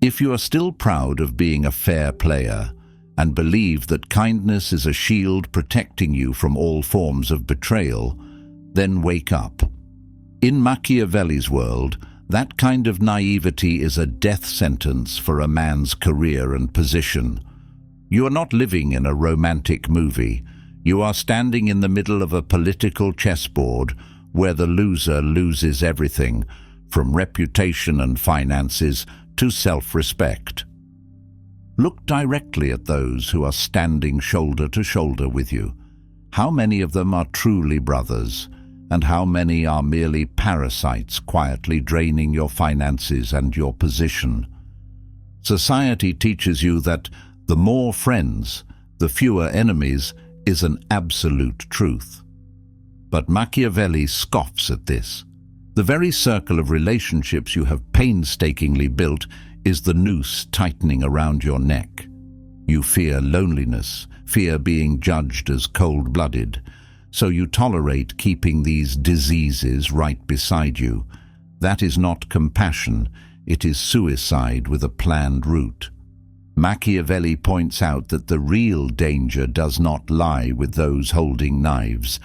If you are still proud of being a fair player and believe that kindness is a shield protecting you from all forms of betrayal, then wake up. In Machiavelli's world, that kind of naivety is a death sentence for a man's career and position. You are not living in a romantic movie. You are standing in the middle of a political chessboard where the loser loses everything, from reputation and finances to self-respect. Look directly at those who are standing shoulder to shoulder with you. How many of them are truly brothers, and how many are merely parasites quietly draining your finances and your position? Society teaches you that the more friends, the fewer enemies is an absolute truth. But Machiavelli scoffs at this. The very circle of relationships you have painstakingly built is the noose tightening around your neck. You fear loneliness, fear being judged as cold-blooded, so you tolerate keeping these diseases right beside you. That is not compassion, it is suicide with a planned route. Machiavelli points out that the real danger does not lie with those holding knives,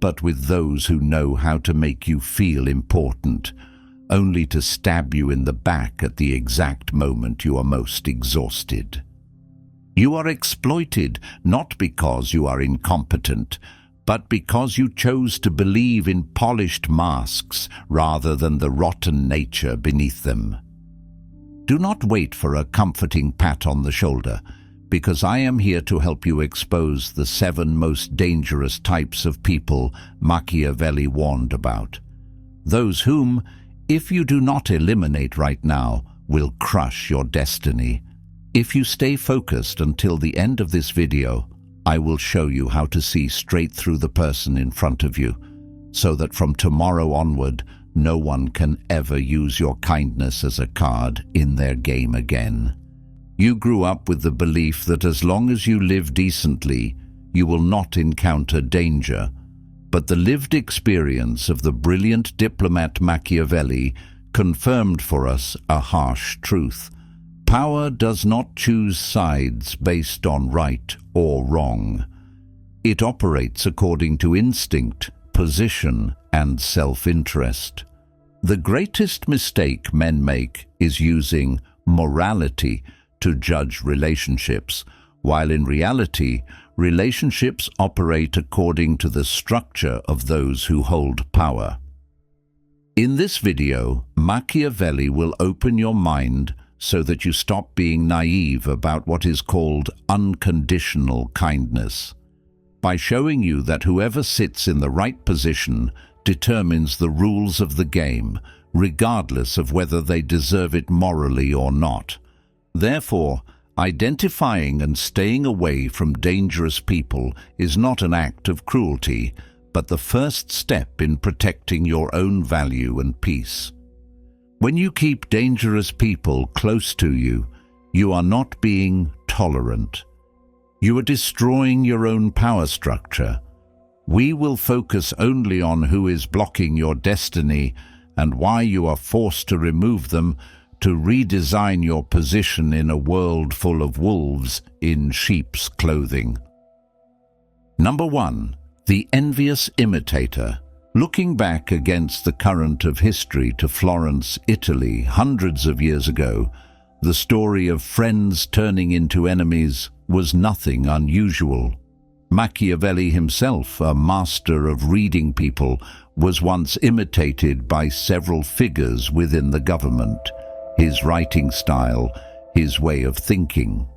but with those who know how to make you feel important, only to stab you in the back at the exact moment you are most exhausted. You are exploited not because you are incompetent, but because you chose to believe in polished masks rather than the rotten nature beneath them. Do not wait for a comforting pat on the shoulder, because I am here to help you expose the 7 most dangerous types of people Machiavelli warned about. Those whom, if you do not eliminate right now, will crush your destiny. If you stay focused until the end of this video, I will show you how to see straight through the person in front of you, so that from tomorrow onward, no one can ever use your kindness as a card in their game again. You grew up with the belief that as long as you live decently, you will not encounter danger. But the lived experience of the brilliant diplomat Machiavelli confirmed for us a harsh truth. Power does not choose sides based on right or wrong. It operates according to instinct, position, and self-interest. The greatest mistake men make is using morality to judge relationships, while in reality, relationships operate according to the structure of those who hold power. In this video, Machiavelli will open your mind so that you stop being naive about what is called unconditional kindness, by showing you that whoever sits in the right position determines the rules of the game, regardless of whether they deserve it morally or not. Therefore, identifying and staying away from dangerous people is not an act of cruelty, but the first step in protecting your own value and peace. When you keep dangerous people close to you, you are not being tolerant. You are destroying your own power structure. We will focus only on who is blocking your destiny and why you are forced to remove them to redesign your position in a world full of wolves in sheep's clothing. Number 1. The Envious Imitator. Looking back against the current of history to Florence, Italy, hundreds of years ago, the story of friends turning into enemies was nothing unusual. Machiavelli himself, a master of reading people, was once imitated by several figures within the government. His writing style, his way of thinking.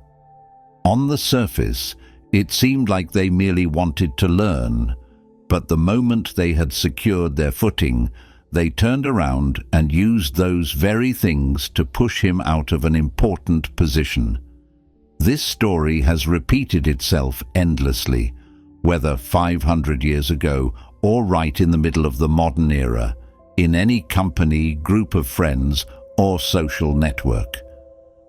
On the surface, it seemed like they merely wanted to learn, but the moment they had secured their footing, they turned around and used those very things to push him out of an important position. This story has repeated itself endlessly, whether 500 years ago or right in the middle of the modern era, in any company, group of friends, or social network.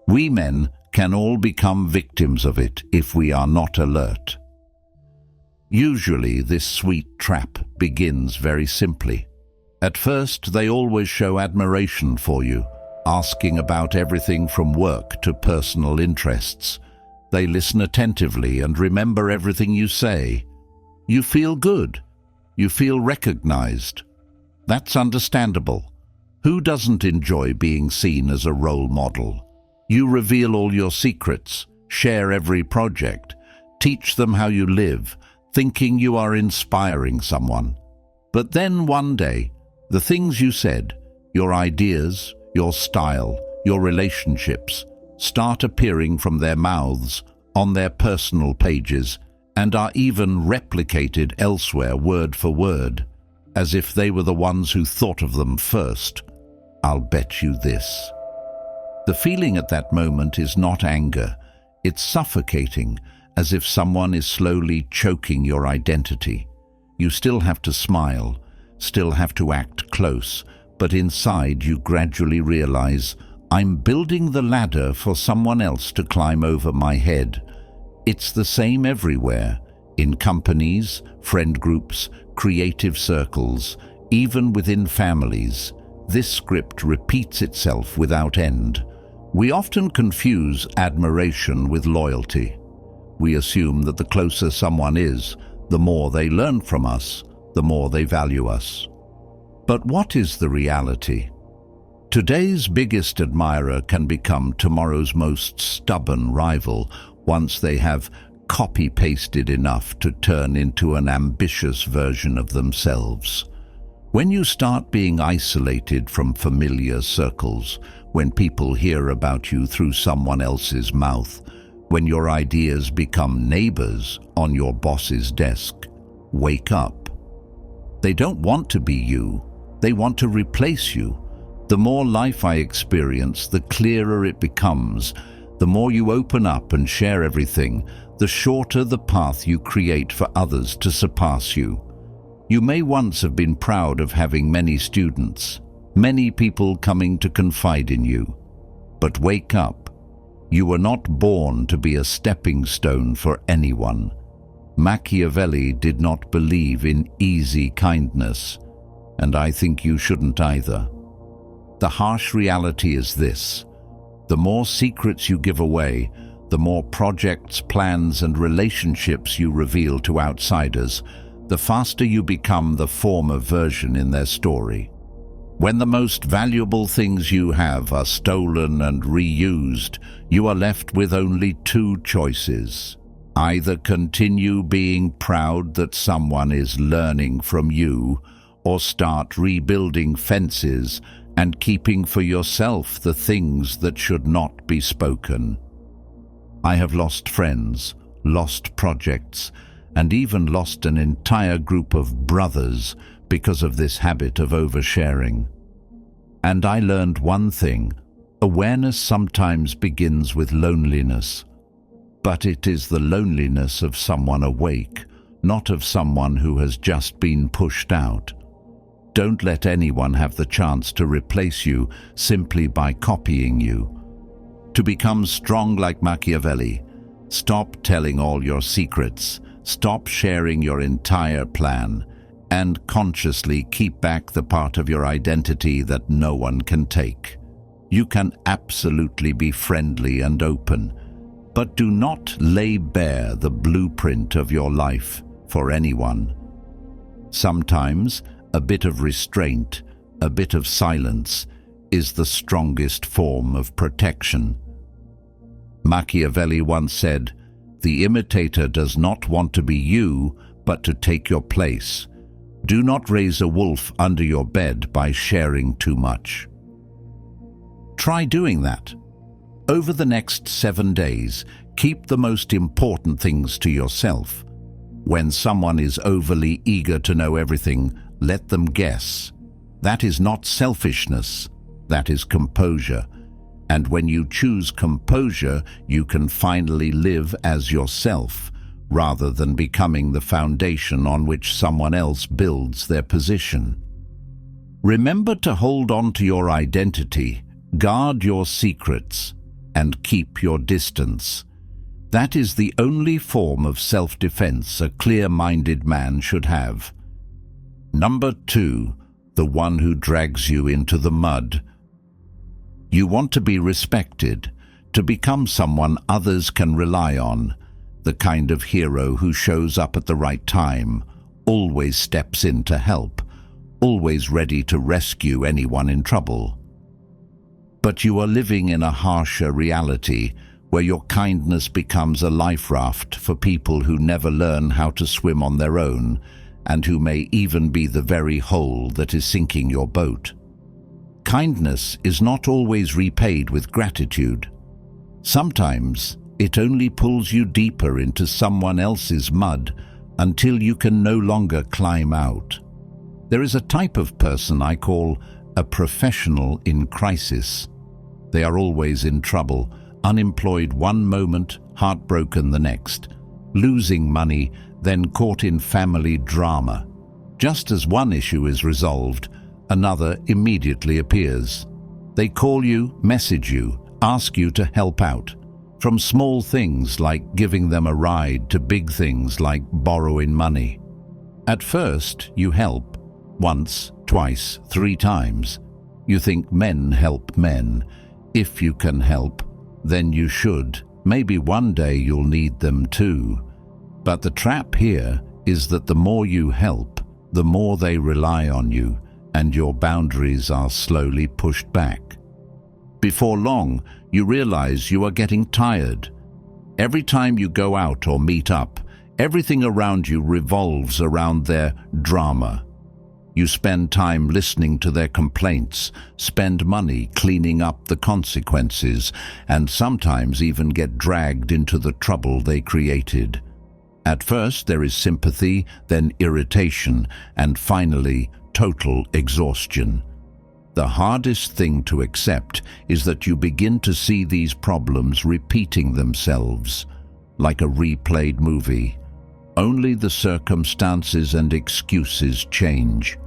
We men can all become victims of it if we are not alert. Usually this sweet trap begins very simply. At first they always show admiration for you. asking about everything from work to personal interests. They listen attentively and remember everything you say. You feel good. You feel recognized. That's understandable. Who doesn't enjoy being seen as a role model? You reveal all your secrets, share every project, teach them how you live, thinking you are inspiring someone. But then one day, the things you said, your ideas, your style, your relationships, start appearing from their mouths on their personal pages and are even replicated elsewhere word for word, as if they were the ones who thought of them first. I'll bet you this. The feeling at that moment is not anger. It's suffocating, as if someone is slowly choking your identity. You still have to smile, still have to act close, but inside you gradually realize, I'm building the ladder for someone else to climb over my head. It's the same everywhere, in companies, friend groups, creative circles, even within families. This script repeats itself without end. We often confuse admiration with loyalty. We assume that the closer someone is, the more they learn from us, the more they value us. But what is the reality? Today's biggest admirer can become tomorrow's most stubborn rival once they have copy-pasted enough to turn into an ambitious version of themselves. When you start being isolated from familiar circles, when people hear about you through someone else's mouth, when your ideas become neighbors on your boss's desk, wake up. They don't want to be you. They want to replace you. The more life I experience, the clearer it becomes. The more you open up and share everything, the shorter the path you create for others to surpass you. You may once have been proud of having many students, many people coming to confide in you. But wake up. You were not born to be a stepping stone for anyone. Machiavelli did not believe in easy kindness, and I think you shouldn't either. The harsh reality is this: the more secrets you give away, the more projects, plans, and relationships you reveal to outsiders, the faster you become the former version in their story. When the most valuable things you have are stolen and reused, you are left with only two choices. Either continue being proud that someone is learning from you, or start rebuilding fences and keeping for yourself the things that should not be spoken. I have lost friends, lost projects, and even lost an entire group of brothers because of this habit of oversharing. And I learned one thing: awareness sometimes begins with loneliness. But it is the loneliness of someone awake, not of someone who has just been pushed out. Don't let anyone have the chance to replace you simply by copying you. To become strong like Machiavelli, stop telling all your secrets, stop sharing your entire plan, and consciously keep back the part of your identity that no one can take. You can absolutely be friendly and open, but do not lay bare the blueprint of your life for anyone. Sometimes a bit of restraint, a bit of silence, is the strongest form of protection. Machiavelli once said, "The imitator does not want to be you, but to take your place. Do not raise a wolf under your bed by sharing too much." Try doing that. Over the next 7 days, keep the most important things to yourself. When someone is overly eager to know everything, let them guess. That is not selfishness, that is composure. And when you choose composure, you can finally live as yourself, rather than becoming the foundation on which someone else builds their position. Remember to hold on to your identity, guard your secrets, and keep your distance. That is the only form of self-defense a clear-minded man should have. Number 2, the one who drags you into the mud. You want to be respected, to become someone others can rely on, the kind of hero who shows up at the right time, always steps in to help, always ready to rescue anyone in trouble. But you are living in a harsher reality where your kindness becomes a life raft for people who never learn how to swim on their own and who may even be the very hole that is sinking your boat. Kindness is not always repaid with gratitude. Sometimes it only pulls you deeper into someone else's mud until you can no longer climb out. There is a type of person I call a professional in crisis. They are always in trouble, unemployed one moment, heartbroken the next, losing money, then caught in family drama. Just as one issue is resolved, another immediately appears. They call you, message you, ask you to help out. From small things like giving them a ride to big things like borrowing money. At first, you help. Once, twice, 3 times. You think men help men. If you can help, then you should. Maybe one day you'll need them too. But the trap here is that the more you help, the more they rely on you, and your boundaries are slowly pushed back. Before long, you realize you are getting tired. Every time you go out or meet up, everything around you revolves around their drama. You spend time listening to their complaints, spend money cleaning up the consequences, and sometimes even get dragged into the trouble they created. At first there is sympathy, then irritation, and finally total exhaustion. The hardest thing to accept is that you begin to see these problems repeating themselves, like a replayed movie. Only the circumstances and excuses change.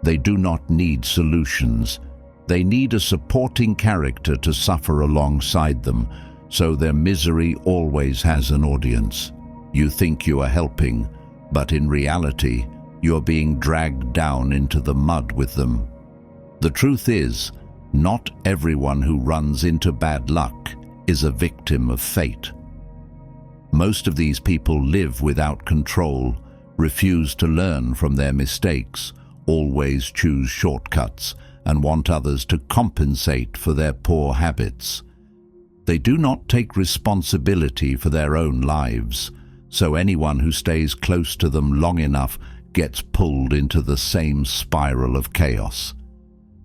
They do not need solutions. They need a supporting character to suffer alongside them, so their misery always has an audience. You think you are helping, but in reality, you are being dragged down into the mud with them. The truth is, not everyone who runs into bad luck is a victim of fate. Most of these people live without control, refuse to learn from their mistakes, always choose shortcuts, and want others to compensate for their poor habits. They do not take responsibility for their own lives, so anyone who stays close to them long enough gets pulled into the same spiral of chaos.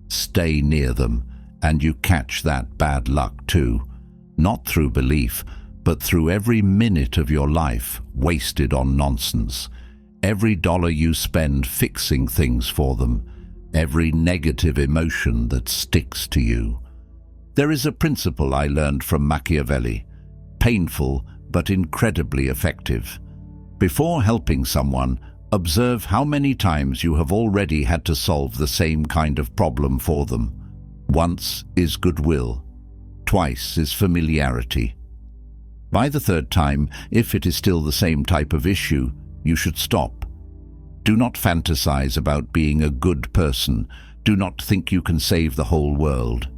Stay near them, and you catch that bad luck too, not through belief, but through every minute of your life wasted on nonsense, every dollar you spend fixing things for them, every negative emotion that sticks to you. There is a principle I learned from Machiavelli, painful but incredibly effective. Before helping someone, observe how many times you have already had to solve the same kind of problem for them. Once is goodwill. Twice is familiarity. By the 3rd time, if it is still the same type of issue, you should stop. Do not fantasize about being a good person. Do not think you can save the whole world.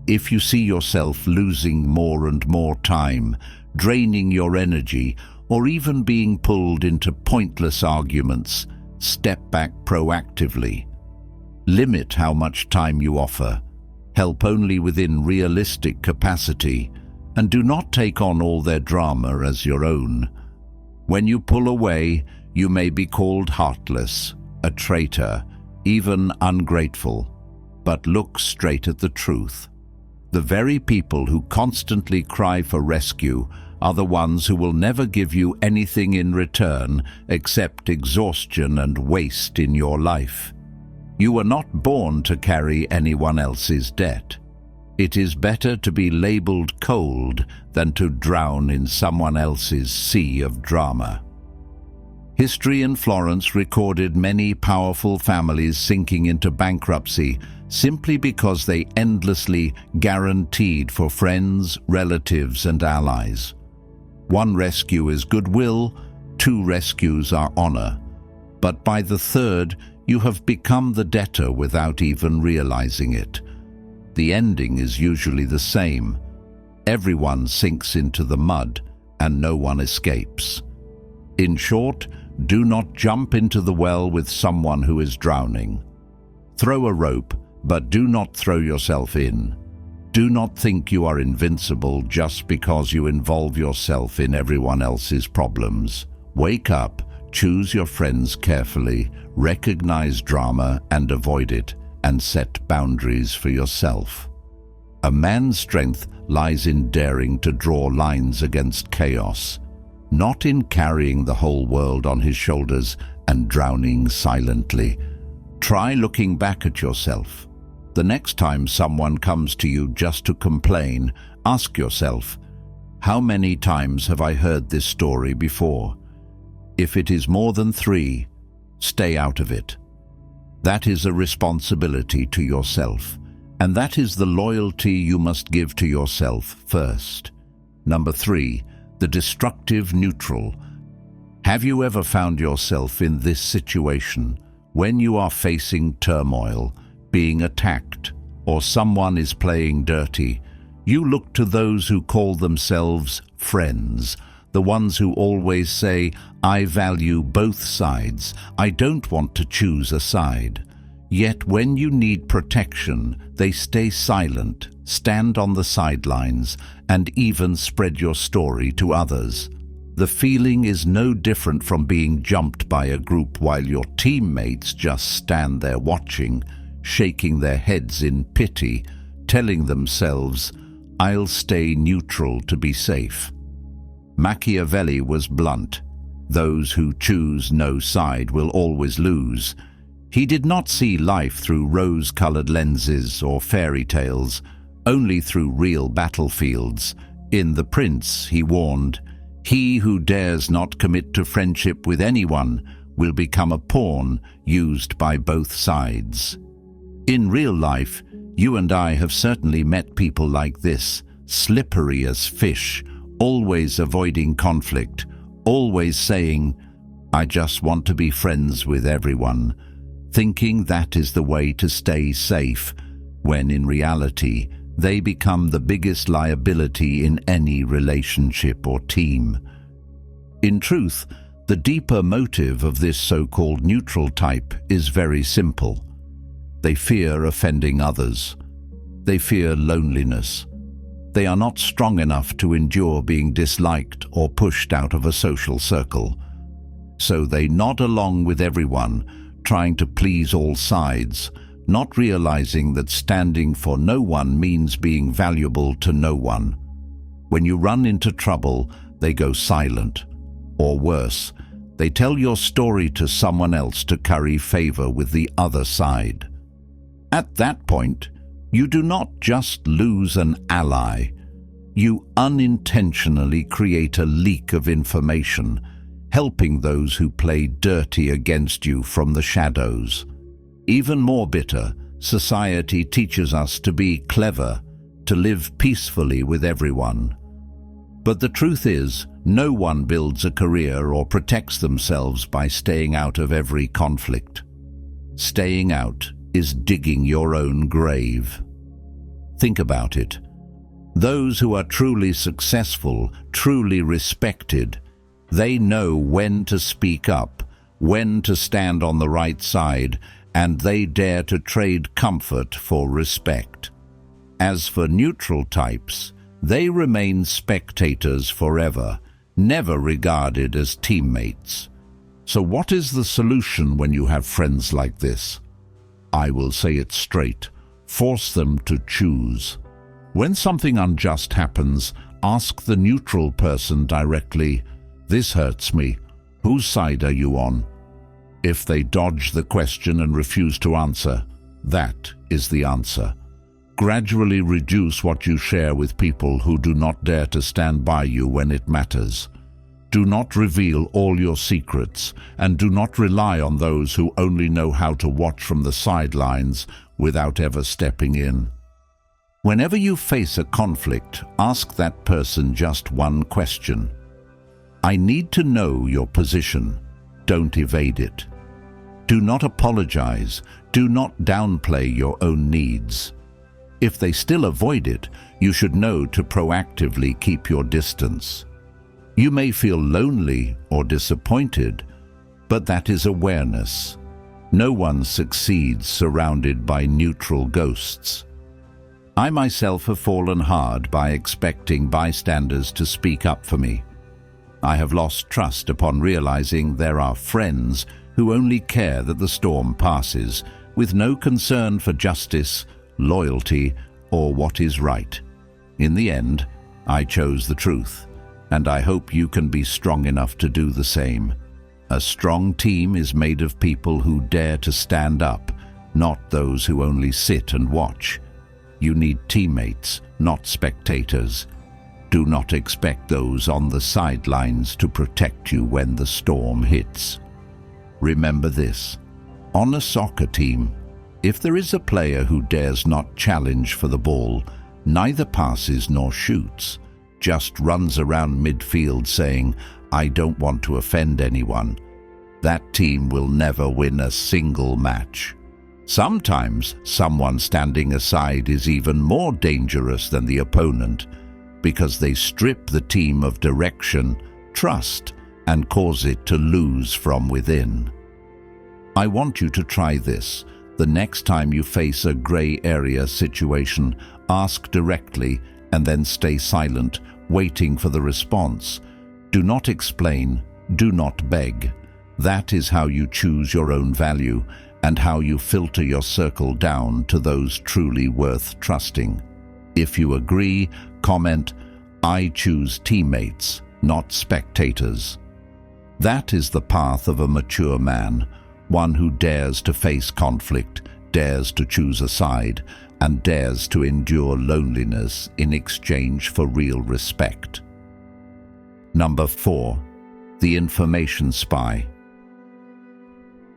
If you see yourself losing more and more time, draining your energy, or even being pulled into pointless arguments, step back proactively. Limit how much time you offer. Help only within realistic capacity, and do not take on all their drama as your own. When you pull away, you may be called heartless, a traitor, even ungrateful, but look straight at the truth. The very people who constantly cry for rescue are the ones who will never give you anything in return except exhaustion and waste in your life. You were not born to carry anyone else's debt. It is better to be labeled cold than to drown in someone else's sea of drama. History in Florence recorded many powerful families sinking into bankruptcy simply because they endlessly guaranteed for friends, relatives, and allies. 1 rescue is goodwill, 2 rescues are honor. But by the 3rd, you have become the debtor without even realizing it. The ending is usually the same. Everyone sinks into the mud and no one escapes. In short, do not jump into the well with someone who is drowning. Throw a rope, but do not throw yourself in. Do not think you are invincible just because you involve yourself in everyone else's problems. Wake up, choose your friends carefully, recognize drama and avoid it, and set boundaries for yourself. A man's strength lies in daring to draw lines against chaos, not in carrying the whole world on his shoulders and drowning silently. Try looking back at yourself. The next time someone comes to you just to complain, ask yourself, how many times have I heard this story before? If it is more than 3, stay out of it. That is a responsibility to yourself, and that is the loyalty you must give to yourself first. Number 3, the destructive neutral. Have you ever found yourself in this situation when you are facing turmoil, being attacked, or someone is playing dirty? You look to those who call themselves friends, the ones who always say, I value both sides, I don't want to choose a side. Yet when you need protection, they stay silent, stand on the sidelines, and even spread your story to others. The feeling is no different from being jumped by a group while your teammates just stand there watching, shaking their heads in pity, telling themselves, I'll stay neutral to be safe. Machiavelli was blunt. Those who choose no side will always lose. He did not see life through rose-colored lenses or fairy tales, only through real battlefields. In The Prince, he warned, he who dares not commit to friendship with anyone will become a pawn used by both sides. In real life, you and I have certainly met people like this, slippery as fish, always avoiding conflict, always saying, I just want to be friends with everyone, thinking that is the way to stay safe, when in reality, they become the biggest liability in any relationship or team. In truth, the deeper motive of this so-called neutral type is very simple. They fear offending others. They fear loneliness. They are not strong enough to endure being disliked or pushed out of a social circle. So they nod along with everyone, trying to please all sides, not realizing that standing for no one means being valuable to no one. When you run into trouble, they go silent. Or worse, they tell your story to someone else to curry favor with the other side. At that point, you do not just lose an ally. You unintentionally create a leak of information, helping those who play dirty against you from the shadows. Even more bitter, society teaches us to be clever, to live peacefully with everyone. But the truth is, no one builds a career or protects themselves by staying out of every conflict. Staying out is digging your own grave. Think about it. Those who are truly successful, truly respected, they know when to speak up, when to stand on the right side, and they dare to trade comfort for respect. As for neutral types, they remain spectators forever, never regarded as teammates. So what is the solution when you have friends like this? I will say it straight. Force them to choose. When something unjust happens, ask the neutral person directly, "This hurts me. Whose side are you on?" If they dodge the question and refuse to answer, that is the answer. Gradually reduce what you share with people who do not dare to stand by you when it matters. Do not reveal all your secrets, and do not rely on those who only know how to watch from the sidelines without ever stepping in. Whenever you face a conflict, ask that person just one question. I need to know your position. Don't evade it. Do not apologize. Do not downplay your own needs. If they still avoid it, you should know to proactively keep your distance. You may feel lonely or disappointed, but that is awareness. No one succeeds surrounded by neutral ghosts. I myself have fallen hard by expecting bystanders to speak up for me. I have lost trust upon realizing there are friends who only care that the storm passes, with no concern for justice, loyalty, or what is right. In the end, I chose the truth, and I hope you can be strong enough to do the same. A strong team is made of people who dare to stand up, not those who only sit and watch. You need teammates, not spectators. Do not expect those on the sidelines to protect you when the storm hits. Remember this: on a soccer team, if there is a player who dares not challenge for the ball, neither passes nor shoots, just runs around midfield saying, "I don't want to offend anyone," that team will never win a single match. Sometimes someone standing aside is even more dangerous than the opponent, because they strip the team of direction, trust, and cause it to lose from within. I want you to try this. The next time you face a gray area situation, ask directly and then stay silent, waiting for the response. Do not explain, do not beg. That is how you choose your own value and how you filter your circle down to those truly worth trusting. If you agree, comment, "I choose teammates, not spectators." That is the path of a mature man, one who dares to face conflict, dares to choose a side, and dares to endure loneliness in exchange for real respect. Number 4. The information spy.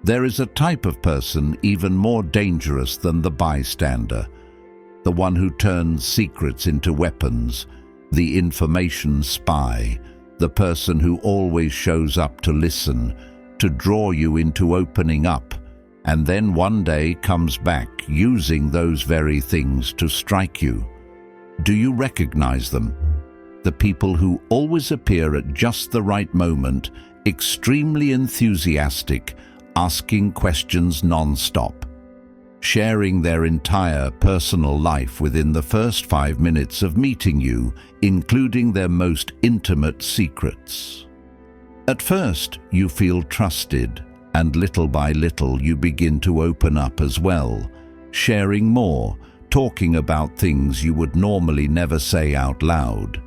There is a type of person even more dangerous than the bystander, the one who turns secrets into weapons, the information spy, the person who always shows up to listen, to draw you into opening up, and then one day comes back using those very things to strike you. Do you recognize them? The people who always appear at just the right moment, extremely enthusiastic, asking questions non-stop, sharing their entire personal life within the first 5 minutes of meeting you, including their most intimate secrets. At first, you feel trusted, and little by little you begin to open up as well, sharing more, talking about things you would normally never say out loud.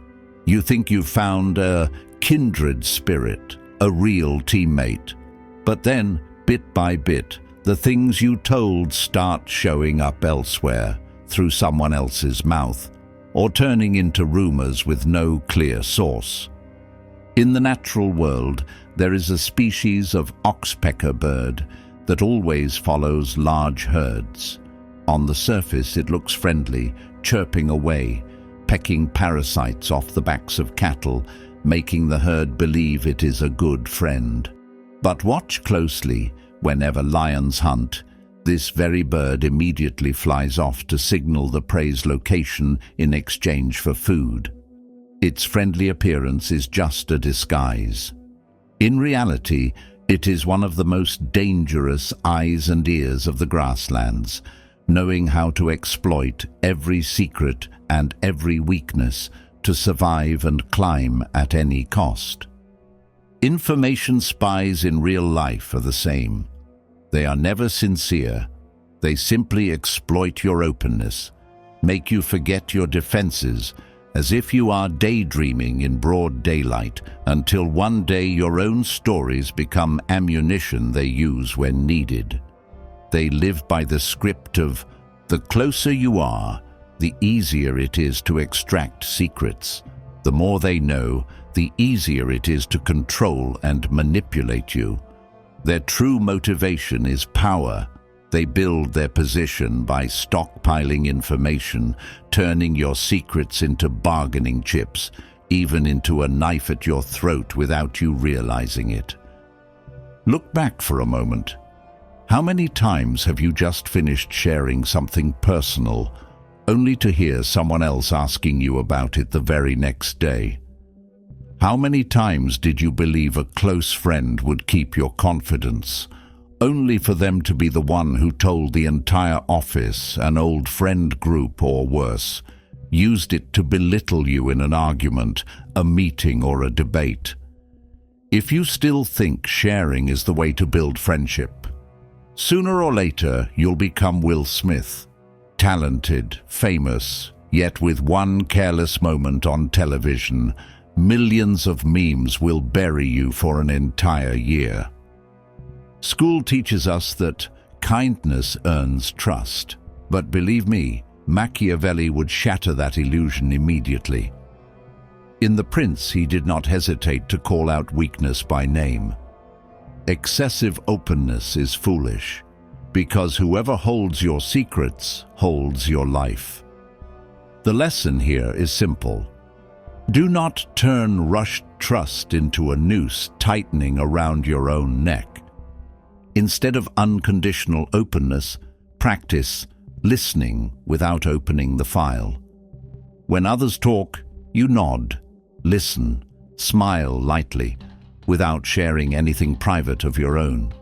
You think you've found a kindred spirit, a real teammate. But then, bit by bit, the things you told start showing up elsewhere, through someone else's mouth, or turning into rumors with no clear source. In the natural world, there is a species of oxpecker bird that always follows large herds. On the surface, it looks friendly, chirping away, pecking parasites off the backs of cattle, making the herd believe it is a good friend. But watch closely. Whenever lions hunt, this very bird immediately flies off to signal the prey's location in exchange for food. Its friendly appearance is just a disguise. In reality, it is one of the most dangerous eyes and ears of the grasslands, knowing how to exploit every secret and every weakness to survive and climb at any cost. Information spies in real life are the same. They are never sincere. They simply exploit your openness, make you forget your defenses, as if you are daydreaming in broad daylight, until one day your own stories become ammunition they use when needed. They live by the script of, the closer you are, the easier it is to extract secrets. The more they know, the easier it is to control and manipulate you. Their true motivation is power. They build their position by stockpiling information, turning your secrets into bargaining chips, even into a knife at your throat without you realizing it. Look back for a moment. How many times have you just finished sharing something personal, only to hear someone else asking you about it the very next day? How many times did you believe a close friend would keep your confidence, only for them to be the one who told the entire office, an old friend group, or worse, used it to belittle you in an argument, a meeting, or a debate? If you still think sharing is the way to build friendship, sooner or later you'll become Will Smith, talented, famous, yet with one careless moment on television, millions of memes will bury you for an entire year. School teaches us that kindness earns trust, but believe me, Machiavelli would shatter that illusion immediately. In The Prince, he did not hesitate to call out weakness by name. Excessive openness is foolish, because whoever holds your secrets holds your life. The lesson here is simple. Do not turn rushed trust into a noose tightening around your own neck. Instead of unconditional openness, practice listening without opening the file. When others talk, you nod, listen, smile lightly, without sharing anything private of your own.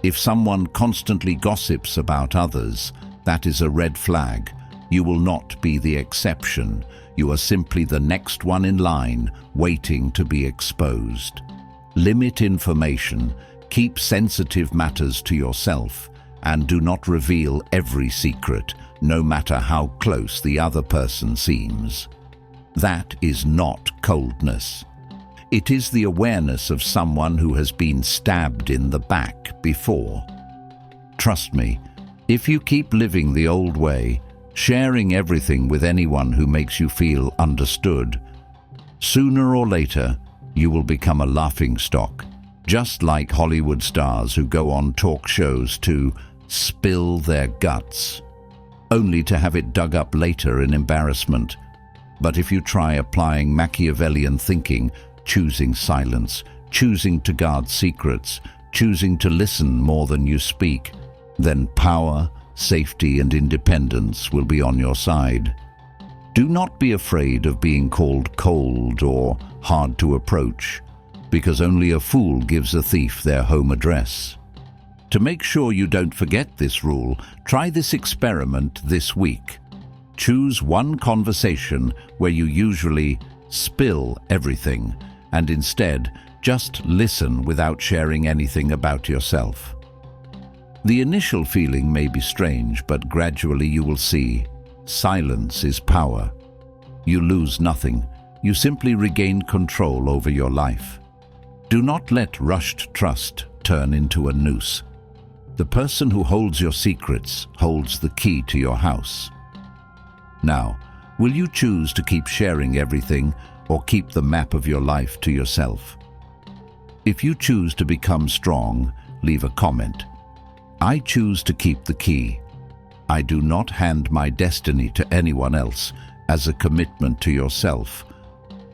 If someone constantly gossips about others, that is a red flag. You will not be the exception. You are simply the next one in line, waiting to be exposed. Limit information, keep sensitive matters to yourself, and do not reveal every secret, no matter how close the other person seems. That is not coldness. It is the awareness of someone who has been stabbed in the back before. Trust me, if you keep living the old way, sharing everything with anyone who makes you feel understood, sooner or later you will become a laughingstock, just like Hollywood stars who go on talk shows to spill their guts, only to have it dug up later in embarrassment. But if you try applying Machiavellian thinking, choosing silence, choosing to guard secrets, choosing to listen more than you speak, then power, safety, and independence will be on your side. Do not be afraid of being called cold or hard to approach, because only a fool gives a thief their home address. To make sure you don't forget this rule, try this experiment this week. Choose one conversation where you usually spill everything, and instead just listen without sharing anything about yourself. The initial feeling may be strange, but gradually you will see silence is power. You lose nothing. You simply regain control over your life. Do not let rushed trust turn into a noose. The person who holds your secrets holds the key to your house. Now, will you choose to keep sharing everything or keep the map of your life to yourself? If you choose to become strong, leave a comment. I choose to keep the key. I do not hand my destiny to anyone else as a commitment to yourself.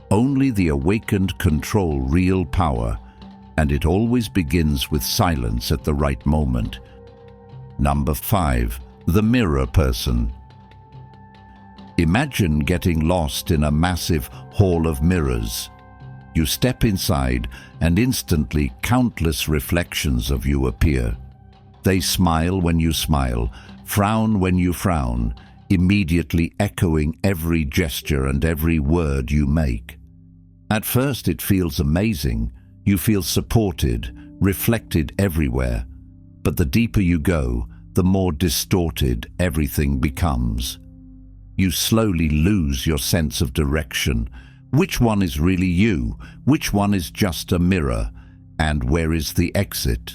Only the awakened control real power, and it always begins with silence at the right moment. Number 5. The mirror person. Imagine getting lost in a massive hall of mirrors. You step inside, and instantly countless reflections of you appear. They smile when you smile, frown when you frown, immediately echoing every gesture and every word you make. At first it feels amazing. You feel supported, reflected everywhere. But the deeper you go, the more distorted everything becomes. You slowly lose your sense of direction. Which one is really you? Which one is just a mirror? And where is the exit?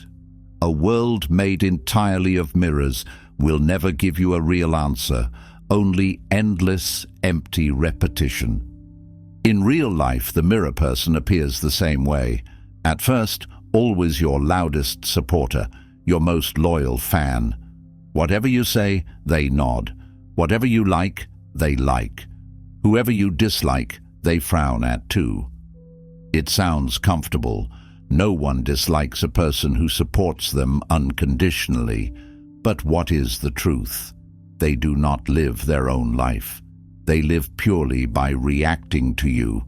A world made entirely of mirrors will never give you a real answer, only endless, empty repetition. In real life, the mirror person appears the same way. At first, always your loudest supporter, your most loyal fan. Whatever you say, they nod. Whatever you like, they like. Whoever you dislike, they frown at too. It sounds comfortable. No one dislikes a person who supports them unconditionally. But what is the truth? they do not live their own life. They live purely by reacting to you.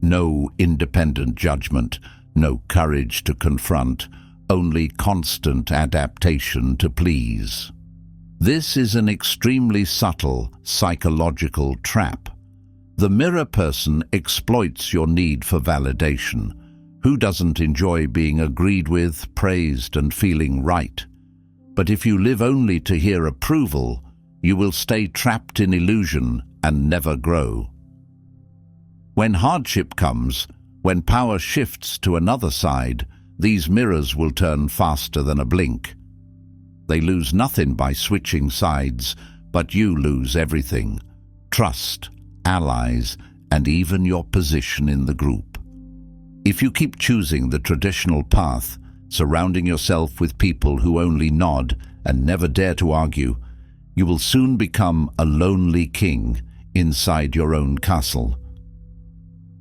No independent judgment, no courage to confront, only constant adaptation to please. This is an extremely subtle psychological trap. The mirror person exploits your need for validation. Who doesn't enjoy being agreed with, praised, and feeling right? But if you live only to hear approval, you will stay trapped in illusion and never grow. When hardship comes, when power shifts to another side, these mirrors will turn faster than a blink. They lose nothing by switching sides, but you lose everything: trust, allies, and even your position in the group. If you keep choosing the traditional path, surrounding yourself with people who only nod and never dare to argue, you will soon become a lonely king inside your own castle.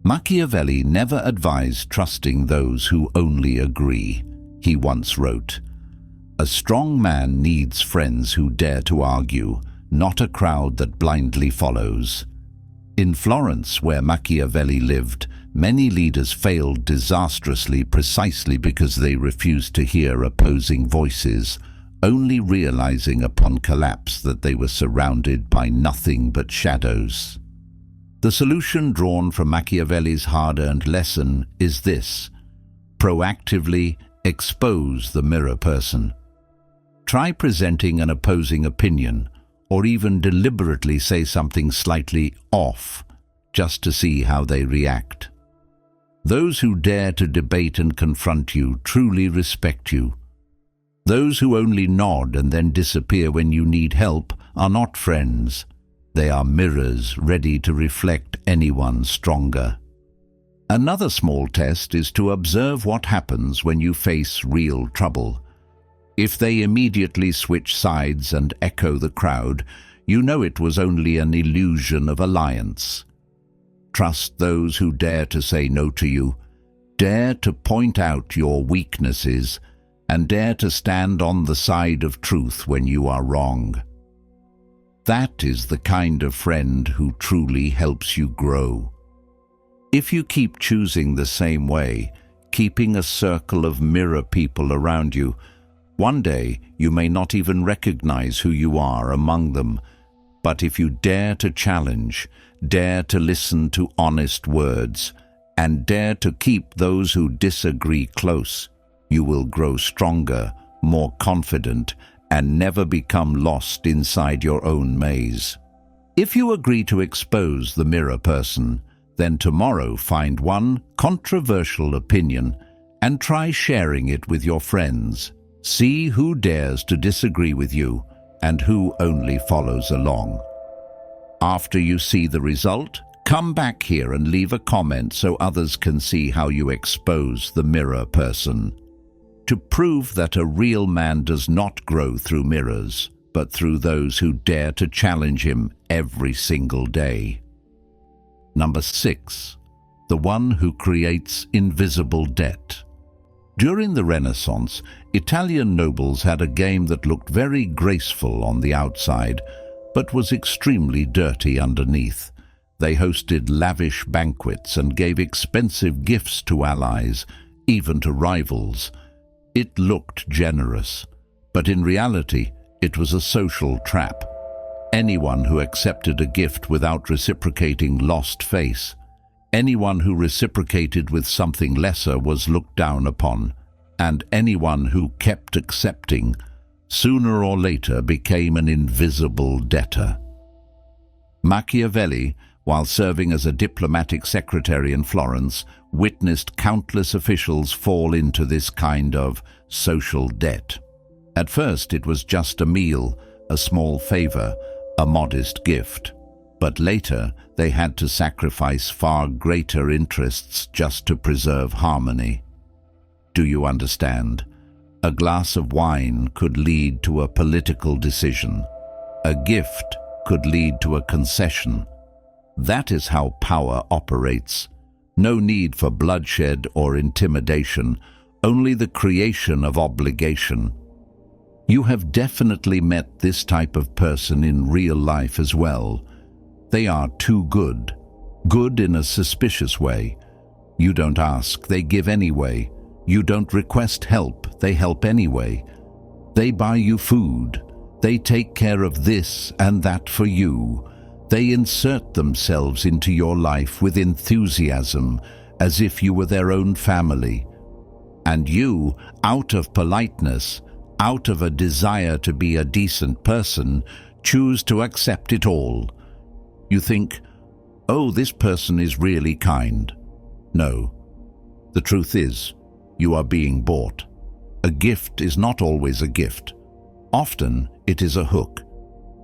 Machiavelli never advised trusting those who only agree. He once wrote, "A strong man needs friends who dare to argue, not a crowd that blindly follows." In Florence, where Machiavelli lived, many leaders failed disastrously precisely because they refused to hear opposing voices, only realizing upon collapse that they were surrounded by nothing but shadows. The solution drawn from Machiavelli's hard-earned lesson is this: proactively expose the mirror person. Try presenting an opposing opinion, or even deliberately say something slightly off, just to see how they react. Those who dare to debate and confront you truly respect you. Those who only nod and then disappear when you need help are not friends. They are mirrors ready to reflect anyone stronger. Another small test is to observe what happens when you face real trouble. If they immediately switch sides and echo the crowd, you know it was only an illusion of alliance. Trust those who dare to say no to you, dare to point out your weaknesses, and dare to stand on the side of truth when you are wrong. That is the kind of friend who truly helps you grow. If you keep choosing the same way, keeping a circle of mirror people around you, one day you may not even recognize who you are among them. But if you dare to challenge, dare to listen to honest words, and dare to keep those who disagree close, you will grow stronger, more confident, and never become lost inside your own maze. If you agree to expose the mirror person, then tomorrow find one controversial opinion and try sharing it with your friends. See who dares to disagree with you and who only follows along. After you see the result, come back here and leave a comment so others can see how you expose the mirror person. To prove that a real man does not grow through mirrors, but through those who dare to challenge him every single day. Number 6. The one who creates invisible debt. During the Renaissance, Italian nobles had a game that looked very graceful on the outside, but was extremely dirty underneath. They hosted lavish banquets and gave expensive gifts to allies, even to rivals. It looked generous, but in reality, it was a social trap. Anyone who accepted a gift without reciprocating lost face. Anyone who reciprocated with something lesser was looked down upon, and anyone who kept accepting, sooner or later became an invisible debtor. Machiavelli, while serving as a diplomatic secretary in Florence, witnessed countless officials fall into this kind of social debt. At first it was just a meal, a small favor, a modest gift. But later they had to sacrifice far greater interests just to preserve harmony. Do you understand? A glass of wine could lead to a political decision. A gift could lead to a concession. That is how power operates. No need for bloodshed or intimidation, only the creation of obligation. You have definitely met this type of person in real life as well. They are too good. Good in a suspicious way. You don't ask, they give anyway. You don't request help, they help anyway. They buy you food. They take care of this and that for you. They insert themselves into your life with enthusiasm, as if you were their own family. And you, out of politeness, out of a desire to be a decent person, choose to accept it all. You think, oh, this person is really kind. No. The truth is, you are being bought. A gift is not always a gift. Often it is a hook.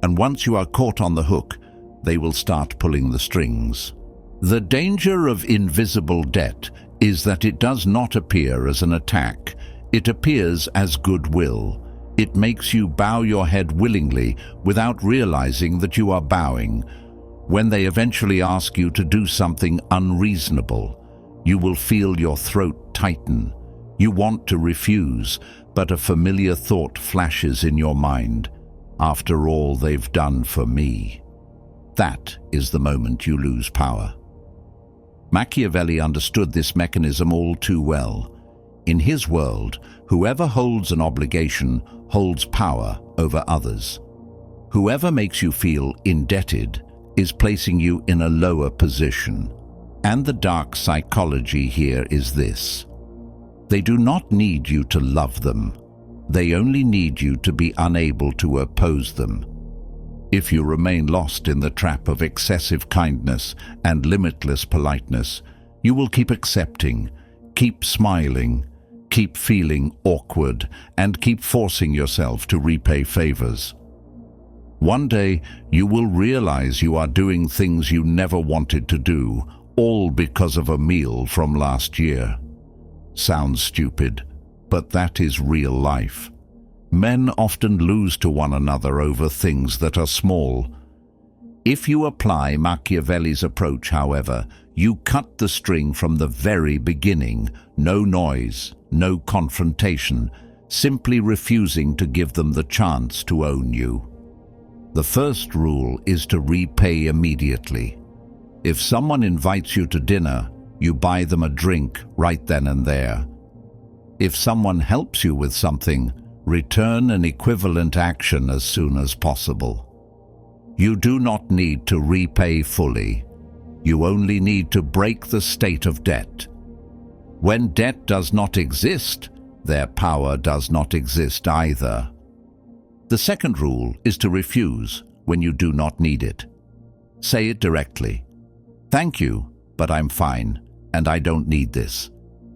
And once you are caught on the hook, they will start pulling the strings. The danger of invisible debt is that it does not appear as an attack. It appears as goodwill. It makes you bow your head willingly without realizing that you are bowing. When they eventually ask you to do something unreasonable, you will feel your throat tighten. You want to refuse, but a familiar thought flashes in your mind. After all they've done for me. That is the moment you lose power. Machiavelli understood this mechanism all too well. In his world, whoever holds an obligation holds power over others. Whoever makes you feel indebted is placing you in a lower position. And the dark psychology here is this. They do not need you to love them. They only need you to be unable to oppose them. If you remain lost in the trap of excessive kindness and limitless politeness, you will keep accepting, keep smiling, keep feeling awkward, and keep forcing yourself to repay favors. One day, you will realize you are doing things you never wanted to do, all because of a meal from last year. Sounds stupid, but that is real life. Men often lose to one another over things that are small. If you apply Machiavelli's approach, however, you cut the string from the very beginning. No noise, no confrontation, simply refusing to give them the chance to own you. The first rule is to repay immediately. If someone invites you to dinner, you buy them a drink right then and there. If someone helps you with something, return an equivalent action as soon as possible. You do not need to repay fully. You only need to break the state of debt. When debt does not exist, their power does not exist either. The second rule is to refuse when you do not need it. Say it directly. Thank you, but I'm fine, and I don't need this.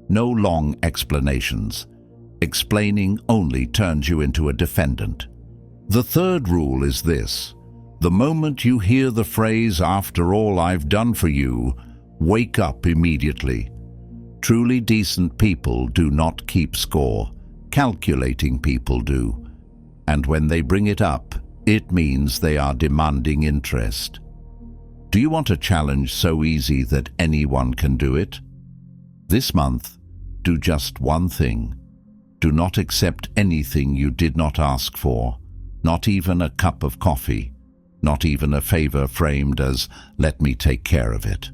No long explanations. Explaining only turns you into a defendant. The third rule is this. The moment you hear the phrase, "After all I've done for you," wake up immediately. Truly decent people do not keep score. Calculating people do. And when they bring it up, it means they are demanding interest. Do you want a challenge so easy that anyone can do it? This month, do just one thing. Do not accept anything you did not ask for, not even a cup of coffee, not even a favor framed as, "Let me take care of it."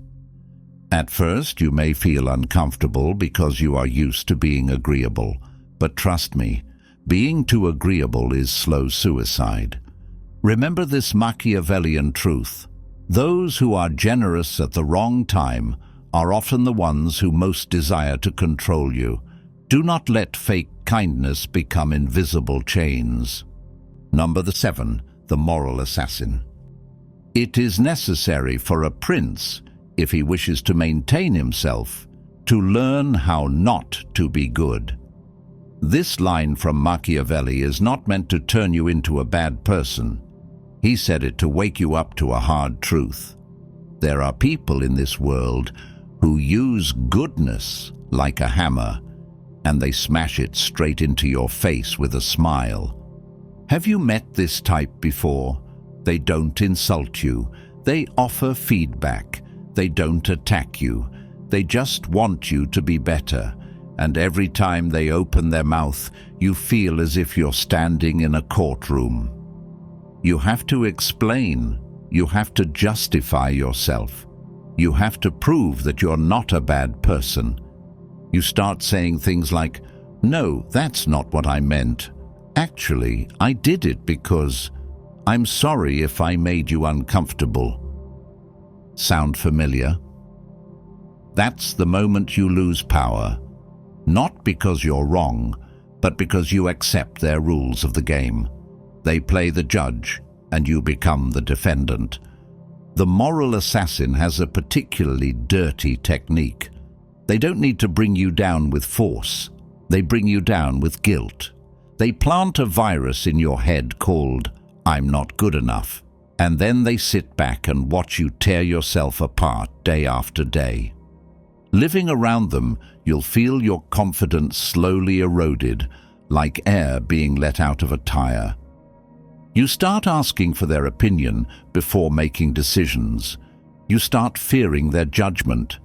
At first, you may feel uncomfortable because you are used to being agreeable, but trust me, being too agreeable is slow suicide. Remember this Machiavellian truth. Those who are generous at the wrong time are often the ones who most desire to control you. Do not let fake kindness become invisible chains. Number 7, the moral assassin. It is necessary for a prince, if he wishes to maintain himself, to learn how not to be good. This line from Machiavelli is not meant to turn you into a bad person. He said it to wake you up to a hard truth. There are people in this world who use goodness like a hammer, and they smash it straight into your face with a smile. Have you met this type before? They don't insult you. They offer feedback. They don't attack you. They just want you to be better. and every time they open their mouth, you feel as if you're standing in a courtroom. You have to explain. You have to justify yourself. You have to prove that you're not a bad person. You start saying things like, "No, that's not what I meant. Actually, I did it because I'm sorry if I made you uncomfortable." Sound familiar? That's the moment you lose power. Not because you're wrong, but because you accept their rules of the game. They play the judge, and you become the defendant. The moral assassin has a particularly dirty technique. They don't need to bring you down with force. They bring you down with guilt. They plant a virus in your head called, "I'm not good enough," and then they sit back and watch you tear yourself apart day after day. Living around them, you'll feel your confidence slowly eroded, like air being let out of a tire. You start asking for their opinion before making decisions. You start fearing their judgment.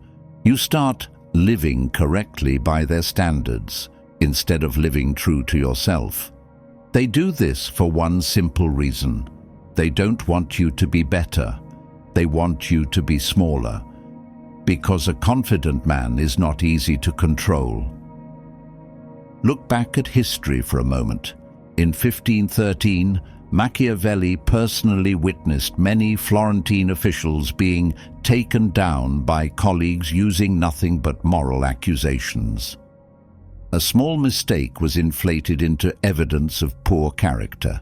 You start living correctly by their standards, instead of living true to yourself. They do this for one simple reason. They don't want you to be better. They want you to be smaller. Because a confident man is not easy to control. Look back at history for a moment. In 1513, Machiavelli personally witnessed many Florentine officials being taken down by colleagues using nothing but moral accusations. A small mistake was inflated into evidence of poor character.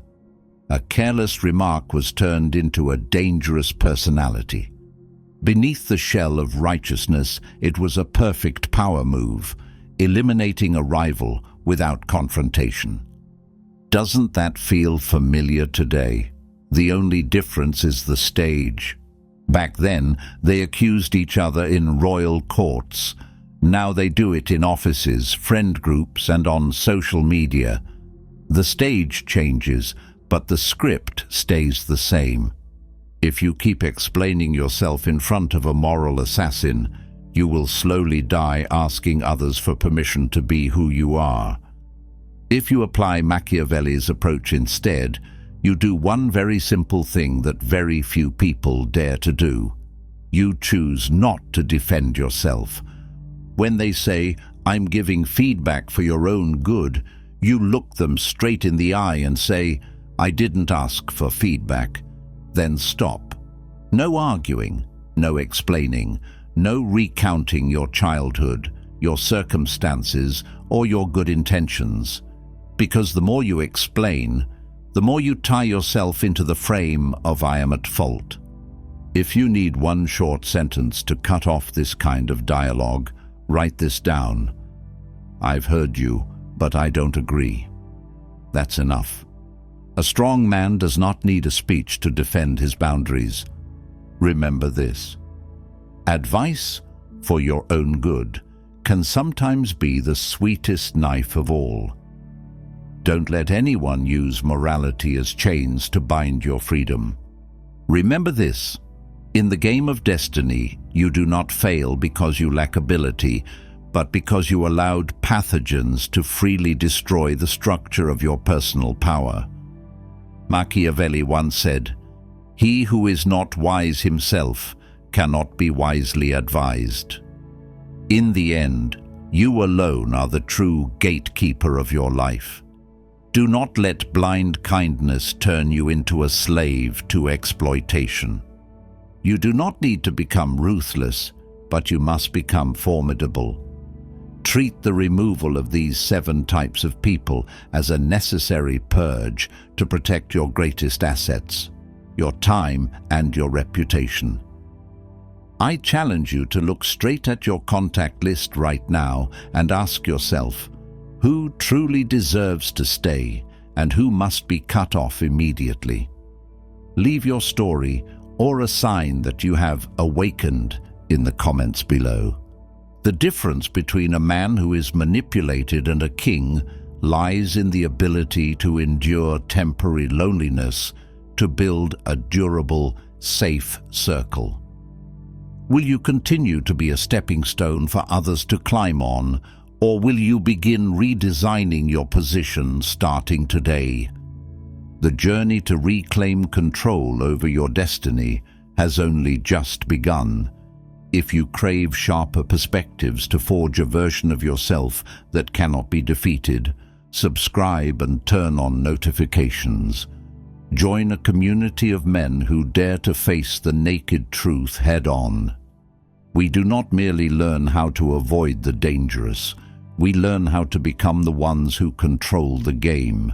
A careless remark was turned into a dangerous personality. Beneath the shell of righteousness, it was a perfect power move, eliminating a rival without confrontation. Doesn't that feel familiar today? The only difference is the stage. Back then, they accused each other in royal courts. Now they do it in offices, friend groups, and on social media. The stage changes, but the script stays the same. If you keep explaining yourself in front of a moral assassin, you will slowly die asking others for permission to be who you are. If you apply Machiavelli's approach instead, you do one very simple thing that very few people dare to do. You choose not to defend yourself. When they say, "I'm giving feedback for your own good," you look them straight in the eye and say, "I didn't ask for feedback." Then stop. No arguing, no explaining, no recounting your childhood, your circumstances, or your good intentions. Because the more you explain, the more you tie yourself into the frame of "I am at fault." If you need one short sentence to cut off this kind of dialogue, write this down. "I've heard you, but I don't agree." That's enough. A strong man does not need a speech to defend his boundaries. Remember this. Advice for your own good can sometimes be the sweetest knife of all. Don't let anyone use morality as chains to bind your freedom. Remember this. In the game of destiny, you do not fail because you lack ability, but because you allowed pathogens to freely destroy the structure of your personal power. Machiavelli once said, "He who is not wise himself cannot be wisely advised." In the end, you alone are the true gatekeeper of your life. Do not let blind kindness turn you into a slave to exploitation. You do not need to become ruthless, but you must become formidable. Treat the removal of these 7 types of people as a necessary purge to protect your greatest assets, your time and your reputation. I challenge you to look straight at your contact list right now and ask yourself, who truly deserves to stay and who must be cut off immediately? Leave your story or a sign that you have awakened in the comments below. The difference between a man who is manipulated and a king lies in the ability to endure temporary loneliness to build a durable, safe circle. Will you continue to be a stepping stone for others to climb on, Or will you begin redesigning your position starting today? The journey to reclaim control over your destiny has only just begun. If you crave sharper perspectives to forge a version of yourself that cannot be defeated, subscribe and turn on notifications. Join a community of men who dare to face the naked truth head-on. We do not merely learn how to avoid the dangerous, we learn how to become the ones who control the game.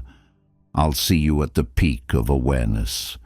I'll see you at the peak of awareness.